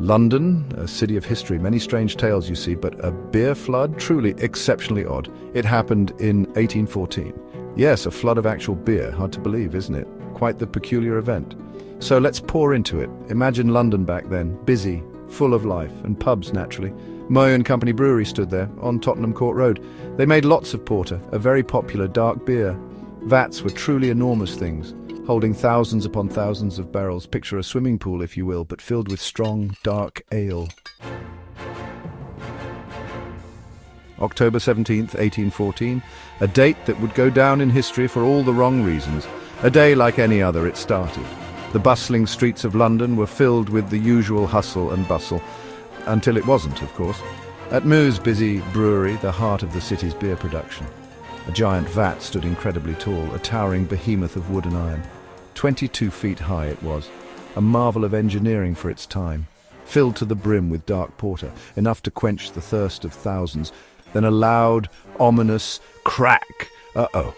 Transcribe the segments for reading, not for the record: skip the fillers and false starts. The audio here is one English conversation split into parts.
London, a city of history, many strange tales you see, but a beer flood, truly exceptionally odd. It happened in 1814. Yes, a flood of actual beer. Hard to believe, isn't it? Quite the peculiar event. So let's pour into it. Imagine London back then, busy, full of life, and pubs naturally. Meux Company Brewery stood there, on Tottenham Court Road. They made lots of porter, a very popular dark beer. Vats were truly enormous things, holding thousands upon thousands of barrels. Picture a swimming pool, if you will, but filled with strong, dark ale. October 17th, 1814, a date that would go down in history for all the wrong reasons. A day like any other, it started. The bustling streets of London were filled with the usual hustle and bustle, until it wasn't, of course. At Meux's busy brewery, the heart of the city's beer production, a giant vat stood incredibly tall, a towering behemoth of wood and iron. 22 feet high it was, a marvel of engineering for its time, filled to the brim with dark porter, enough to quench the thirst of thousands. Then a loud, ominous crack. Uh-oh.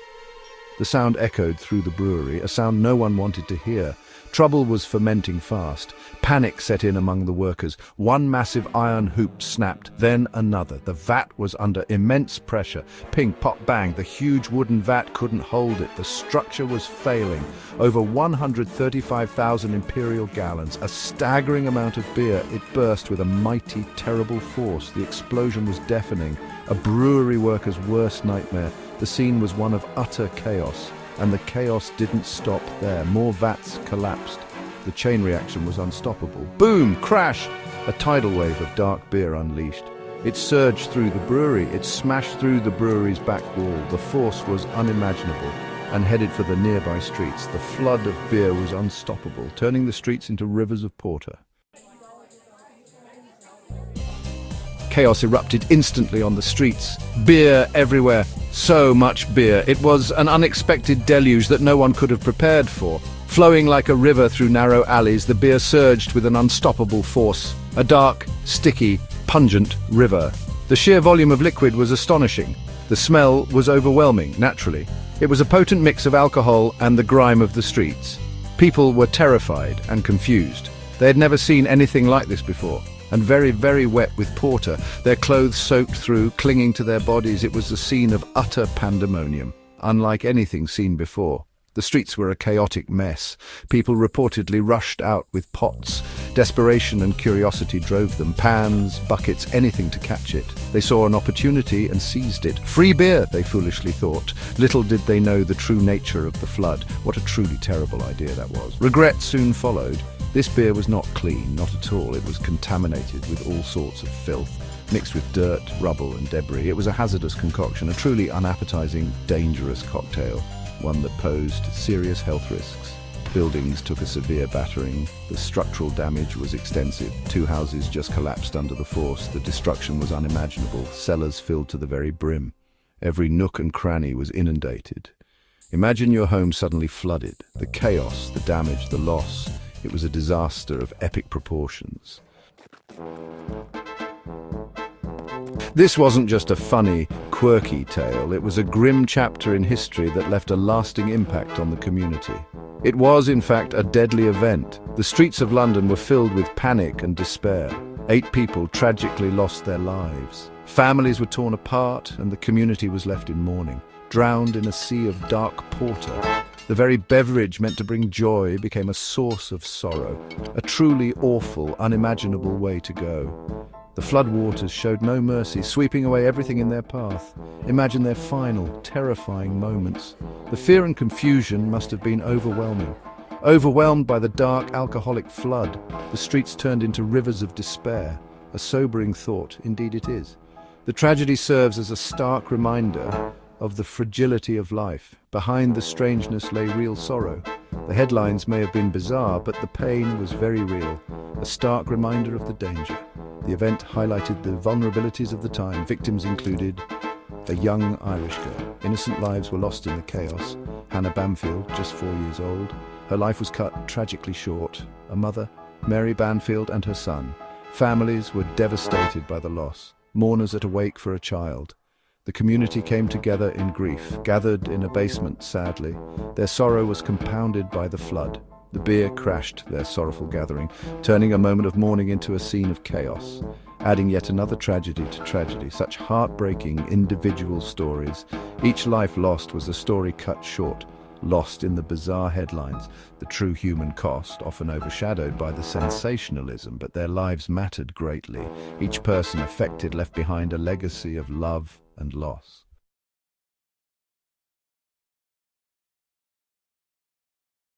The sound echoed through the brewery, a sound no one wanted to hear. Trouble was fermenting fast. Panic set in among the workers. One massive iron hoop snapped, then another. The vat was under immense pressure. Ping, pop, bang. The huge wooden vat couldn't hold it. The structure was failing. Over 135,000 imperial gallons, a staggering amount of beer. It burst with a mighty, terrible force. The explosion was deafening. A brewery worker's worst nightmare. The scene was one of utter chaos. And the chaos didn't stop there. More vats collapsed. The chain reaction was unstoppable. Boom! Crash! A tidal wave of dark beer unleashed. It surged through the brewery. It smashed through the brewery's back wall. The force was unimaginable and headed for the nearby streets. The flood of beer was unstoppable, turning the streets into rivers of porter. Chaos erupted instantly on the streets. Beer everywhere. So much beer. It was an unexpected deluge that no one could have prepared for. Flowing like a river through narrow alleys, the beer surged with an unstoppable force. A dark, sticky, pungent river. The sheer volume of liquid was astonishing. The smell was overwhelming, naturally. It was a potent mix of alcohol and the grime of the streets. People were terrified and confused. They had never seen anything like this before. And very, very wet with porter, their clothes soaked through, clinging to their bodies. It was a scene of utter pandemonium, unlike anything seen before. The streets were a chaotic mess. People reportedly rushed out with pots. Desperation and curiosity drove them. Pans, buckets, anything to catch it. They saw an opportunity and seized it. Free beer, they foolishly thought. Little did they know the true nature of the flood. What a truly terrible idea that was. Regret soon followed. This beer was not clean, not at all. It was contaminated with all sorts of filth, mixed with dirt, rubble and debris. It was a hazardous concoction, a truly unappetizing, dangerous cocktail, one that posed serious health risks. Buildings took a severe battering. The structural damage was extensive. 2 houses just collapsed under the force. The destruction was unimaginable. Cellars filled to the very brim. Every nook and cranny was inundated. Imagine your home suddenly flooded. The chaos, the damage, the loss. It was a disaster of epic proportions. This wasn't just a funny, quirky tale. It was a grim chapter in history that left a lasting impact on the community. It was, in fact, a deadly event. The streets of London were filled with panic and despair. 8 people tragically lost their lives. Families were torn apart, and the community was left in mourning, drowned in a sea of dark porter. The very beverage meant to bring joy became a source of sorrow, a truly awful, unimaginable way to go. The floodwaters showed no mercy, sweeping away everything in their path. Imagine their final, terrifying moments. The fear and confusion must have been overwhelming. Overwhelmed by the dark, alcoholic flood, the streets turned into rivers of despair. A sobering thought, indeed it is. The tragedy serves as a stark reminder of the fragility of life. Behind the strangeness lay real sorrow. The headlines may have been bizarre, but the pain was very real, a stark reminder of the danger. The event highlighted the vulnerabilities of the time. Victims included a young Irish girl. Innocent lives were lost in the chaos. Hannah Banfield, just 4 years old. Her life was cut tragically short. A mother, Mary Banfield, and her son. Families were devastated by the loss. Mourners at a wake for a child. The community came together in grief, gathered in a basement, sadly. Their sorrow was compounded by the flood. The beer crashed their sorrowful gathering, turning a moment of mourning into a scene of chaos, adding yet another tragedy to tragedy. Such heartbreaking individual stories. Each life lost was a story cut short, lost in the bizarre headlines. The true human cost, often overshadowed by the sensationalism, but their lives mattered greatly. Each person affected left behind a legacy of love and loss.